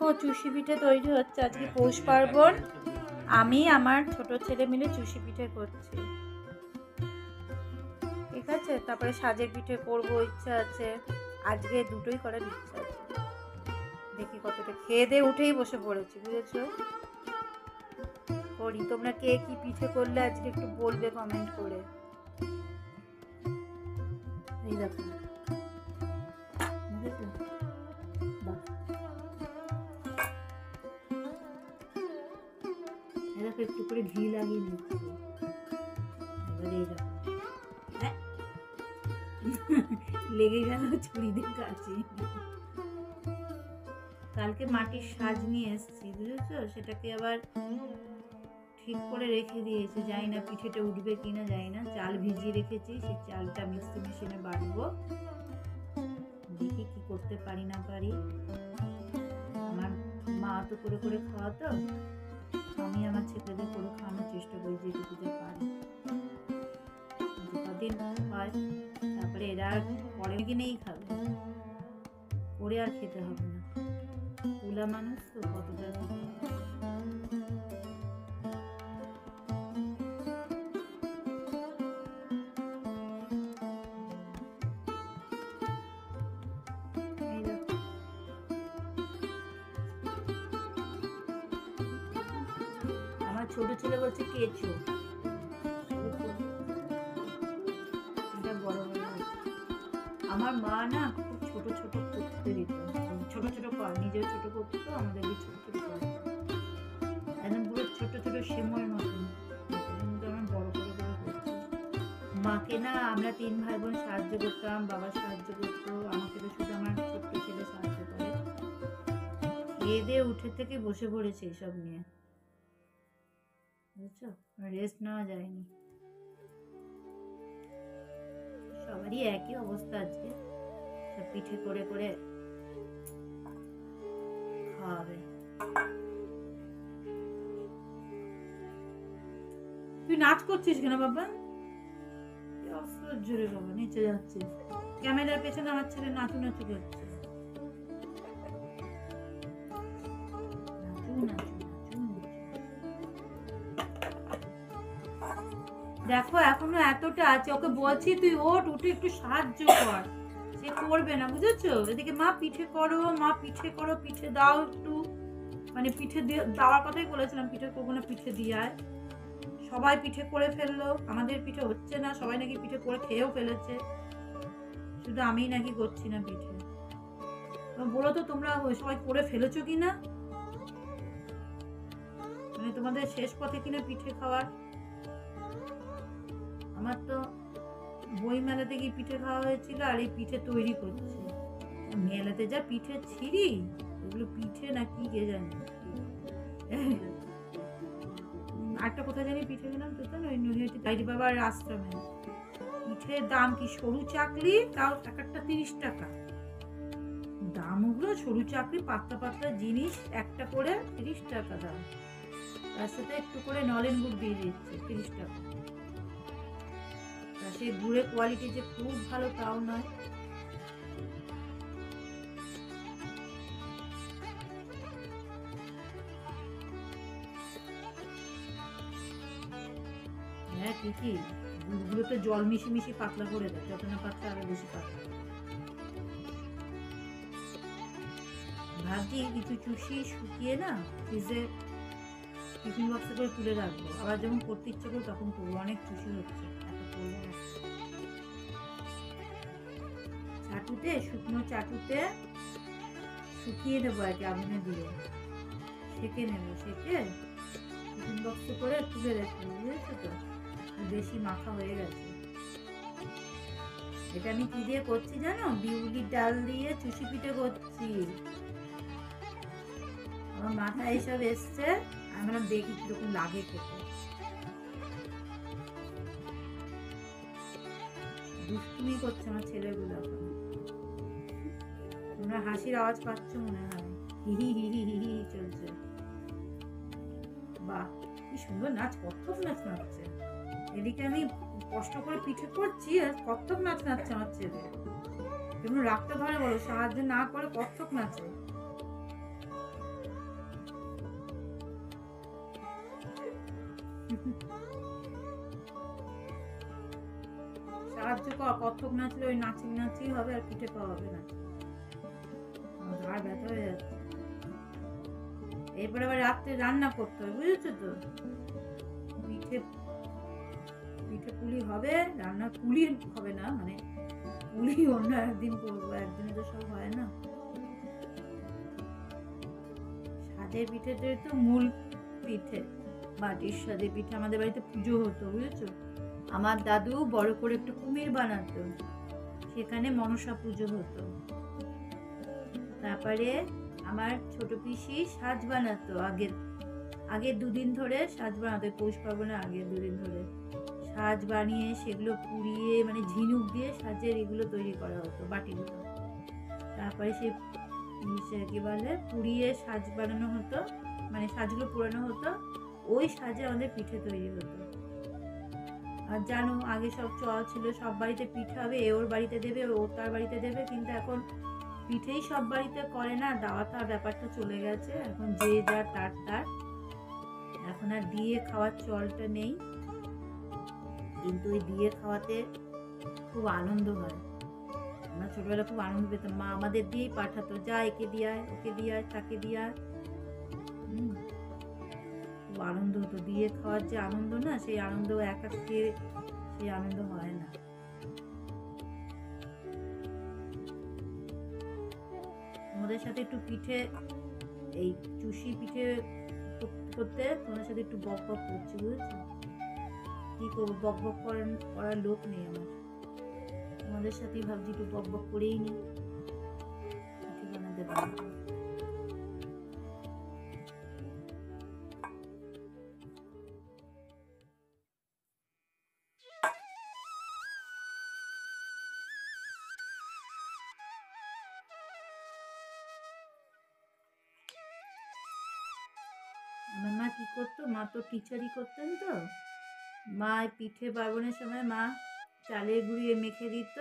দেখো চুষি পিঠে তৈরি হচ্ছে। আজকে পৌষ পার্বণ, আমি আমার ছোট ছেলে মিলে চুষি পিঠে করছি, ঠিক আছে। তারপরে সাজের পিঠে করবো, ইচ্ছা আছে। আজকে দুটোই করার ইচ্ছা আছে। দেখি কতটা খেয়ে দিয়ে উঠেই বসে পড়েছি, বুঝেছো। করি। তোমরা কে কি পিঠে করলে আজকে একটু বলবে কমেন্ট করে। এই দেখো, একটু করে ঘি লাগিয়ে নিচ্ছি। এবারে এই দেখো, লেগে গেল ছুরি দিয়ে কাছে। কালকে মাটির সাজ নিয়ে এসেছি, বুঝেছো। সেটাকে আবার ঠিক করে রেখে দিয়েছি, জানি না পিঠেটা উঠবে কিনা, জানি না। চাল ভিজিয়ে রেখেছি, সেই চালটা মিক্সি মেশিনে বাটবো। দেখি কি করতে পারি না পারি। আমার মা তো করে করে খাওয়াতো, আমি আমার ছেলেদের করে খাওয়ানোর চেষ্টা করি যেটুকুতে পারি। কদিন হয়, তারপরে এরা পরে কিনেই খাবে, করে আর খেতে হবে না। তুলা মানুষ তো কতটা ছোট ছেলে বলছে কেঁচো, এটা বড় বড়। আমার মা না খুব ছোট ছোট করতে দিত, ছোট ছোট কর, নিজেও ছোট করতো, আমাদের ছোট ছোট করে একদম পুরো ছোট ছোট সেময়ের মতন। আমার বড় করে করে করতো। মাকে না আমরা 3 ভাই বোন সাহায্য করতাম, বাবা সাহায্য করতো, আমাকে তো শুধু আমার ছোট্ট ছেলে সাহায্য করে। খেয়ে দিয়ে উঠে থেকে বসে পড়েছে এসব নিয়ে, বুঝছো। রেস্ট নেওয়া যায়নি। সবারই একই অবস্থা আজকে, সব পিঠে করে করে খাওয়াবে। তুই নাচ করছিস কেন বাবা? অসহ্য রে বাবা, নিচে যাচ্ছিস। ক্যামেরার পেছনে আমার ছেলে নাচু নাচু করছে। দেখো এখনো এতটা আছে, ওকে বলছি তুই ওঠ, উঠে একটু সাহায্য কর, সে করবে না, বুঝেছো। এদিকে মা পিঠে করো, মা পিঠে করো, পিঠে দাও একটু, মানে পিঠে দেওয়ার কথাই বলেছিলাম, পিঠে করবো না, পিঠে দিয়ে আয়। সবাই পিঠে করে ফেললো, আমাদের পিঠে হচ্ছে না, সবাই নাকি পিঠে করে খেয়েও ফেলেছে, শুধু আমিই নাকি করছি না পিঠে। বলো তো তোমরা সবাই করে ফেলেছো কিনা, মানে তোমাদের শেষ পথে কিনা পিঠে খাওয়ার। আমার তো বই মেলাতে গিয়ে পিঠে খাওয়া হয়েছিল, আর এই পিঠে তৈরি করছি। মেলাতে যা পিঠে ছিঁড়ি, এগুলো পিঠে না কি কে জানি। আরেকটা কোথায় জানি পিঠে গেলাম তো, ওই নদীয়াটি দাইরি বাবার আশ্রমে। পিঠের দাম কি, সরু চাকলি তাও এক একটা 30 টাকা দাম। ওগুলো সরু চাকলি, পাতলা পাতলা জিনিস, একটা করে 30 টাকা দাম। তার সাথে একটু করে নলেন গুড় দিয়ে দিচ্ছে, 30 টাকা। সে গুড়ের কোয়ালিটি যে খুব ভালো তাও নয়। হ্যাঁ ঠিকই, গুড়গুলো তো জল মিশি মিশি পাতলা করে দেয়, যত না পাতলা আরো বেশি পাতলা। ভাবছি কিছু চুষি শুকিয়ে না ফ্রিজে টিফিন বক্সে করে তুলে রাখবো, আবার যখন করতে ইচ্ছে করবো তখন করবো। অনেক চুষি হচ্ছে, এত করবো না। চাটুতে, শুকনো চাটুতে শুকিয়ে দেবো আর কি, আগুনে দিয়ে সেঁকে নেবো, সেঁকে টিফিন বক্সে করে তুলে রাখবো, বুঝেছো তো। বেশি মাখা হয়ে গেছে। এটা আমি কি দিয়ে করছি জানো? বিউলির ডাল দিয়ে চুষি পিঠে করছি। আমার মাথায় এইসব এসছে, আমরা দেখি কিরকম লাগে খেতে। দুষ্টুমি করছে আমার ছেলেগুলো এখন। তোমরা হাসির আওয়াজ পাচ্ছ মনে হয়, হি হি হি হি হি চলছে। বাহ কি সুন্দর নাচ, কত্থক নাচ নাচছে। এদিকে আমি কষ্ট করে পিঠে করছি আর কত্থক নাচ নাচছে আমার ছেলে। তুমি রাখতে ধরে বলো, সাহায্য না করে কত্থক নাচে। সাহায্য কর, কত্থক নাচলে ওই নাচি হবে, আর পিঠে খাওয়া হবে না। ঘাড় ব্যথা হয়ে যাচ্ছে। এরপরে আবার রাত্রে রান্না করতে হবে, বুঝেছো তো? পিঠে পুলি হবে, রান্না পুলি হবে না, মানে পুলি অন্য একদিন করবো, একদিনে তো সব হয় না। সাদের পিঠেটা তো মূল পিঠে, বাটির সাদের পিঠে। আমাদের বাড়িতে পুজো হতো, বুঝেছো? আমার দাদু বড় করে একটা কুমির বানাতো, সেখানে মনসা পুজো হতো। তারপরে আমার ছোট পিসি সাজ বানাতো, আগে 2 দিন ধরে সাজ বানাতো, পৌষ পার্বণের আগে 2 দিন ধরে সাজ বানিয়ে সেগুলো পুড়িয়ে, মানে ঝিনুক দিয়ে সাজের এগুলো তৈরি করা হতো, বাটিগুলো। তারপরে সে কি বলে, পুড়িয়ে সাজ বানানো হতো, মানে সাজগুলো পুরানো হতো, ওই সাজে আমাদের পিঠে তৈরি হতো। আর জানো, আগে সব চল ছিল, সব বাড়িতে পিঠে হবে, এ ওর বাড়িতে দেবে, ও তার বাড়িতে দেবে, কিন্তু এখন পিঠেই সব বাড়িতে করে না, দাওয়াতার ব্যাপারটা চলে গেছে, এখন যে যার তার। এখন আর দিয়ে খাওয়ার চলটা নেই, কিন্তু ওই দিয়ে খাওয়াতে খুব আনন্দ হয়। আমরা ছোটবেলা খুব আনন্দ পেতাম, মা আমাদের দিয়েই পাঠাতো, যা একে দিয়ে ওকে দিয়ে তাকে দিয়ে। খুব আনন্দ হতো, দিয়ে খাওয়ার যে আনন্দ না, সেই আনন্দ একা খেয়ে সেই আনন্দ হয় না। তোমাদের সাথে একটু পিঠে, এই চুষি পিঠে করতে তোমাদের সাথে একটু বক বক করছি, বুঝেছো? কি করবো, বক বক করার লোক নেই আমার। তোমাদের সাথেই ভাবছি একটু বক বক করেই নি, পিঠে বানাতে পারবো। আমার মা কি করতো, মা তো টিচারই করতেন, তো মা পিঠে পার্বণের সময় মা চালের গুঁড়িয়ে মেখে দিত,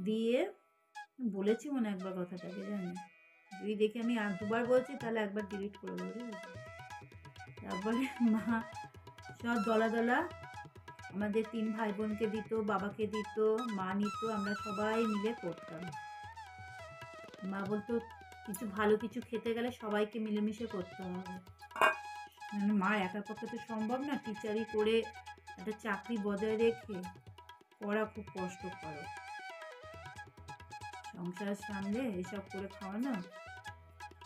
দিয়ে বলেছি মনে একবার কথাটাকে, জানি যদি দেখি আমি 2বার বলছি তাহলে একবার ডিলিট করে দেবো। তারপরে মা সব দলা আমাদের 3 ভাই বোনকে দিত, বাবাকে দিত, মা নিত, আমরা সবাই মিলে করতাম। মা বলতো কিছু ভালো কিছু খেতে গেলে সবাইকে মিলেমিশে করতে হবে, মানে মা একার পক্ষে তো সম্ভব না, টিচারি করে একটা চাকরি বজায় রেখে করা খুব কষ্টকর, সংসার সামলে এসব করে খাওয়ানো।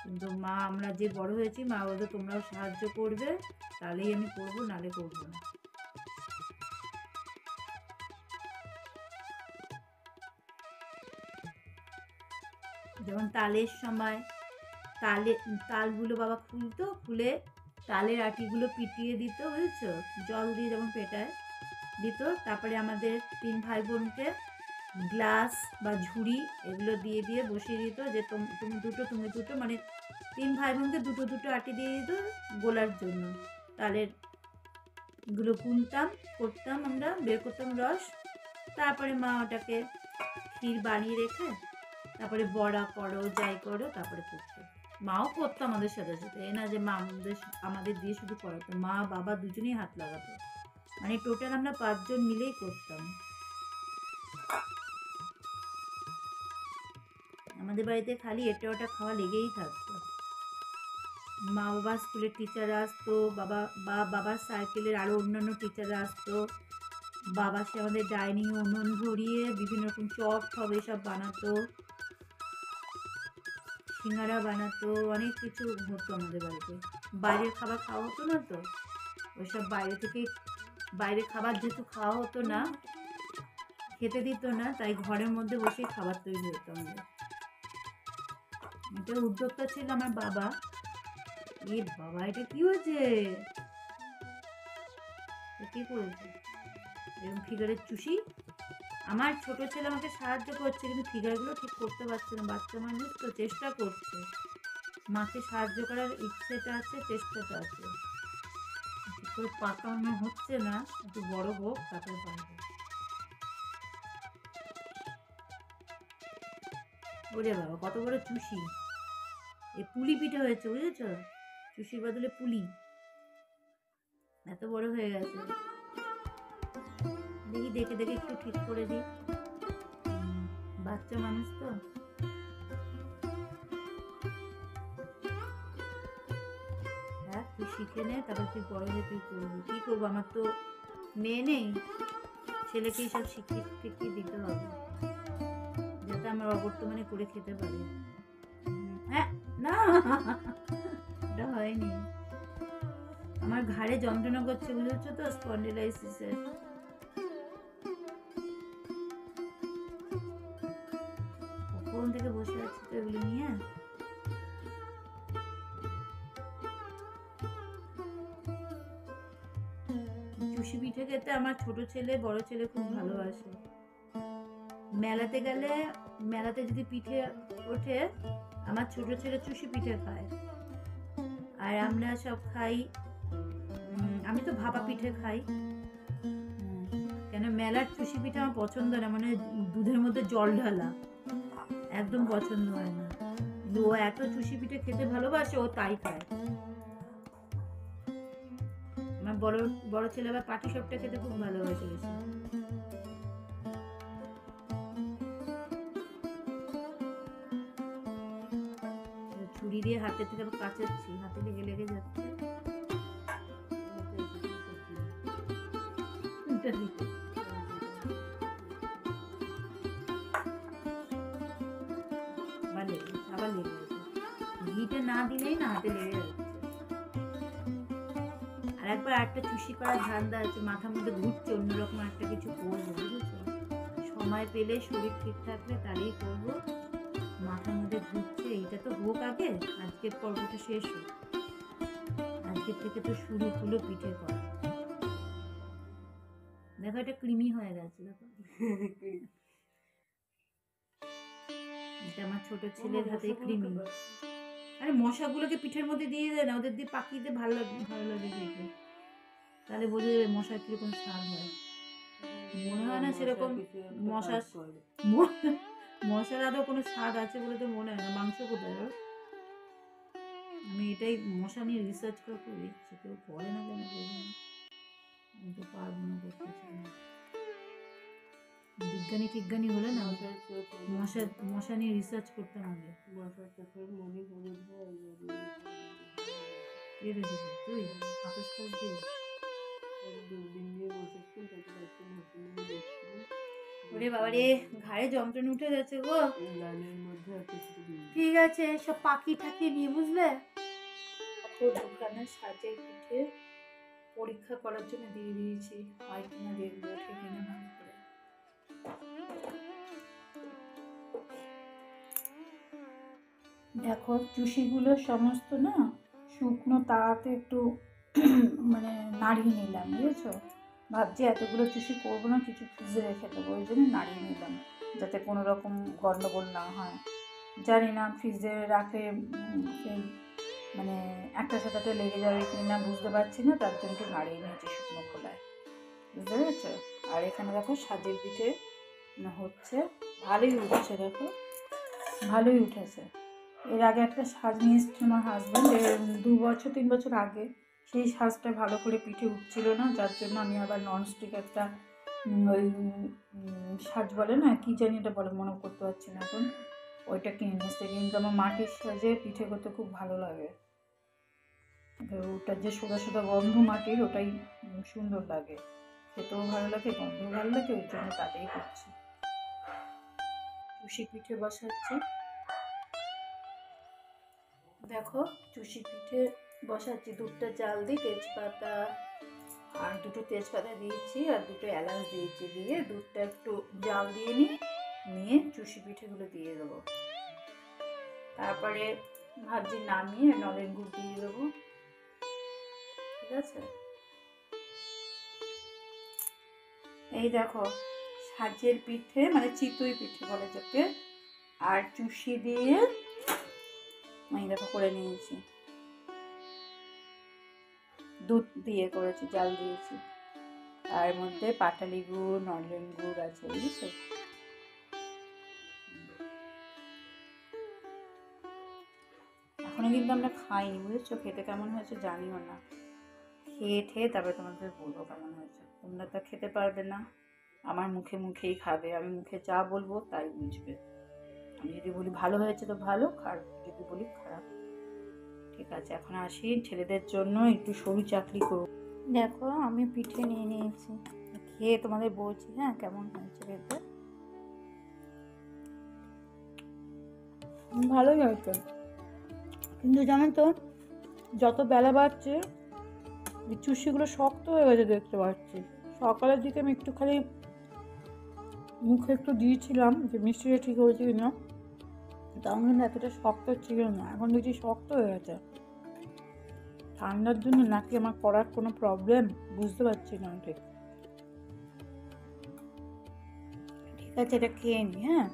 কিন্তু মা, আমরা যে বড় হয়েছি, মা বলতো তোমরাও সাহায্য করবে, তাহলেই আমি করবো, নালে করবো না। যেমন তালের সময় তালগুলো বাবা খুলতো, খুলে তালের আটিগুলো পিটিয়ে দিত, বুঝেছো? জল দিয়ে যেমন পেটায় দিত। তারপরে আমাদের 3 ভাই বোনকে গ্লাস বা ঝুড়ি এগুলো দিয়ে বসিয়ে দিত, যে তুমি দুটো, মানে 3 ভাই বোনকে দুটো আটি দিয়ে দিত গোলার জন্য। তালের গুলো করতাম, আমরা বের করতাম রস, তারপরে মা ওটাকে ক্ষীর বানিয়ে রেখে তারপরে বড়া করো, যাই করো, তারপরে করতো। মাও করতো আমাদের সাথে সাথে, এ না যে মা আমাদের দিয়ে শুধু করাতো, মা বাবা দুজনেই হাত লাগাতো, মানে টোটাল আমরা 5 জন মিলেই করতাম। আমাদের বাড়িতে খালি এটা ওটা খাওয়া লেগেই থাকতো। মা বাবা স্কুলের টিচাররা আসতো, বাবার সাইকেলের আরো অন্যান্য টিচাররা আসতো, বাবা সে আমাদের ডাইনিং উনুন ধরিয়ে বিভিন্ন রকম চপ হবে সব বানাতো, সিঙ্গারা বানাতো, অনেক কিছু হতো আমাদের বাড়িতে। বাইরের খাবার খাওয়া হতো না, তো ওইসব বাইরের খাবার যেহেতু খাওয়া হতো না, খেতে দিত না, তাই ঘরের মধ্যে বসে খাবার তৈরি হতো আমাদের। এটা উদ্যোক্তা ছিল আমার বাবা। বাবা, এটা কি হয়েছে, কি করেছে? এরকম ফিগারের চুষি। আমার ছোট ছেলে আমাকে সাহায্য করছে, কিন্তু ফিগারগুলো ঠিক করতে পারছে না, বাচ্চা মানুষ তো, চেষ্টা করছে, মাকে সাহায্য করার ইচ্ছেটা আছে, চেষ্টাটা আছে, ঠিক করে পাকানো হচ্ছে না, একটু বড় হোক তারপরে পারবে। ওরে বাবা, কত বড় চুষি! এই পুলি পিঠে হয়েছে, বুঝেছো? চুষির বদলে পুলি, এত বড় হয়ে গেছে। দেখি দেখে দেখে একটু ঠিক করে দিই, বাচ্চা মানুষ তো। হ্যাঁ, তুই শিখে নে, তারপর তুই বড় হয়ে তুই করবি। কি করবো, আমার তো মেয়ে নেই, ছেলেকেই সব শিখিয়ে দিতে হবে, যাতে আমার অবর্তমানে করে খেতে পারে। হ্যাঁ, না এটা হয়নি। আমার ঘাড়ে যন্ত্রণা করছে, বুঝেছো তো, স্পন্ডিলাইসিসের। কখন থেকে বসে আছি তো এগুলো নিয়ে। চুষি পিঠে খেতে আমার ছোট ছেলে বড় ছেলে খুব ভালোবাসে। মেলাতে গেলে, মেলাতে যদি পিঠে ওঠে, আমার ছোট ছেলে চুষি পিঠে খায়, আর আমরা সব খাই, আমি তো ভাপা পিঠে খাই। কেন, মেলার চুষি পিঠে আমার পছন্দ না, মানে দুধের মধ্যে জল ঢালা, একদম পছন্দ হয় না। কিন্তু ও এত চুষি পিঠে খেতে ভালোবাসে, ও তাই খায়। আমার বড় ছেলে আবার পাটিসাপটা খেতে খুব ভালোবাসে বেশি। ছুরি দিয়ে হাতের থেকে আবার কাচাচ্ছি, হাতে লেগে যাচ্ছে। আবার লেগে যাচ্ছে, ঘিটা না দিলেই না হাতে লেগে যাচ্ছে। আর একবার একটা চুষি করার ধান্দা আছে, মাথার মধ্যে ঘুরছে, অন্যরকম একটা কিছু করবো, বুঝেছো? সময় পেলে, শরীর ঠিক থাকলে তাহলেই করবো। মাথার মধ্যে ঘুরছে, এইটা তো হোক আগে, আজকের পর্বটা শেষ হোক। আজকের থেকে তো শুরু হলো পিঠে করা। দেখো এটা ক্রিমি হয়ে গেছে, দেখো এটা আমার ছোট ছেলের হাতে ক্রিমি। আরে মশাগুলোকে পিঠের মধ্যে দিয়ে দেয় না, ওদের দিয়ে পাকিয়ে দিয়ে ভালো লাগে খেতে, তাহলে বোঝা যাবে মশার কিরকম স্বাদ হয়। মনে হয় না সেরকম মশার আদৌ কোনো স্বাদ আছে বলে তো মনে হয় না। মাংস কোথায়? আমি এটাই মশা নিয়ে রিসার্চ করে দেখছি, কেউ করে না কেন, আমি তো পারবো না করতে চাই না। বিজ্ঞানী হলে না মশা নিয়ে রিসার্চ করতাম আগে। কে রেখেছে? তুই আকাশ কাজ দিয়ে ওরে বাবা রে, ঘাড়ে যন্ত্রণা উঠে গেছে গো। ঠিক আছে, সব পাখি ঠাকি নিয়ে, বুঝলে, দোকানে সাজের পিঠে পরীক্ষা করার জন্য দিয়ে দিয়েছি, হয় কিনা দেখবো, ওঠে কিনা ভালো করে। দেখো চুষিগুলো সমস্ত না শুকনো তাওয়াতে একটু মানে নাড়িয়ে নিলাম, বুঝেছো? ভাবছি এতগুলো চুষি করবো না, কিছু ফ্রিজে রেখে দেবো, ওই জন্য নাড়িয়ে নিলাম, যাতে কোনো রকম গন্ডগোল না হয়। জানি না ফ্রিজে রাখলে মানে একটা সাথে লেগে যাবে কি না বুঝতে পারছি না, তার জন্য একটু নাড়িয়ে নিয়েছি শুকনো খোলায়, বুঝতে পেরেছো? আর এখানে দেখো সাজের পিঠে হচ্ছে, ভালোই উঠছে, দেখো ভালোই উঠেছে। এর আগে একটা সাজ নিয়ে এসছে আমার হাজব্যান্ড, 2-3 বছর আগে, সেই সাজটা ভালো করে পিঠে উঠছিল না, যার জন্য আমি আবার ননস্টিক একটা ওই সাজ বলে না, কি জানি এটা বলে, মনে করতে পারছি না এখন, ওইটা কিনে নিয়েছে। কিন্তু আমার মাটির সাজে পিঠে করতে খুব ভালো লাগে, ওটার যে সোদা সোদা গন্ধ মাটির, ওটাই সুন্দর লাগে, খেতেও ভালো লাগে, গন্ধও ভালো লাগে, ওই জন্য তাতেই করছি। চুষি পিঠে বসাচ্ছি, দেখো চুষি পিঠে বসাচ্ছি। দুধটা জাল দিই, তেজপাতা আর 2টো তেজপাতা দিয়েছি, আর 2টো এলাচ দিয়েছি, দিয়ে দুধটা একটু জাল দিয়ে নিয়ে চুষি পিঠেগুলো দিয়ে দেবো। তারপরে ভাবছি নামিয়ে নলেন গুড় দিয়ে দেবো, ঠিক আছে? এই দেখো সাজের পিঠে, মানে চিতই পিঠে বলে যাকে, আর চুষি দিয়ে আমি দেখো করে নিয়েছি, দুধ দিয়ে করেছি, জাল দিয়েছি, তার মধ্যে পাটালি গুড়, নলেন গুড় আছে, বুঝেছো? এখনো কিন্তু আমরা খাইনি, বুঝেছো? খেতে কেমন হয়েছে জানিও না, খেয়ে তারপরে তোমাদের বলবো কেমন হয়েছে। তোমরা তো খেতে পারবে না, আমার মুখে মুখেই খাবে, আমি মুখে যা বলবো তাই বুঝবে। আমি যদি বলি ভালো হয়েছে তো ভালো, খারাপ যদি বলি খারাপ। ঠিক আছে, এখন আসি, ছেলেদের জন্য একটু সরু চাকরি করব। দেখো আমি পিঠে নিয়ে নিয়েছি, খেয়ে তোমাদের বলছি হ্যাঁ কেমন হয়েছে খেতে। ভালোই হয়েছে, কিন্তু জানো তো যত বেলা বাড়ছে এই চুষিগুলো শক্ত হয়ে গেছে দেখতে পাচ্ছি। সকালের দিকে আমি একটু খালি মুখে একটু দিয়েছিলাম যে মিষ্টিটা ঠিক হয়েছে কিনা, তখন কিন্তু এতটা শক্ত ছিল না, এখন দেখছি শক্ত হয়ে গেছে। ঠান্ডার জন্য নাকি আমার করার কোনো প্রবলেম বুঝতে পারছি না ঠিক। ঠিক আছে, এটা খেয়ে নি হ্যাঁ।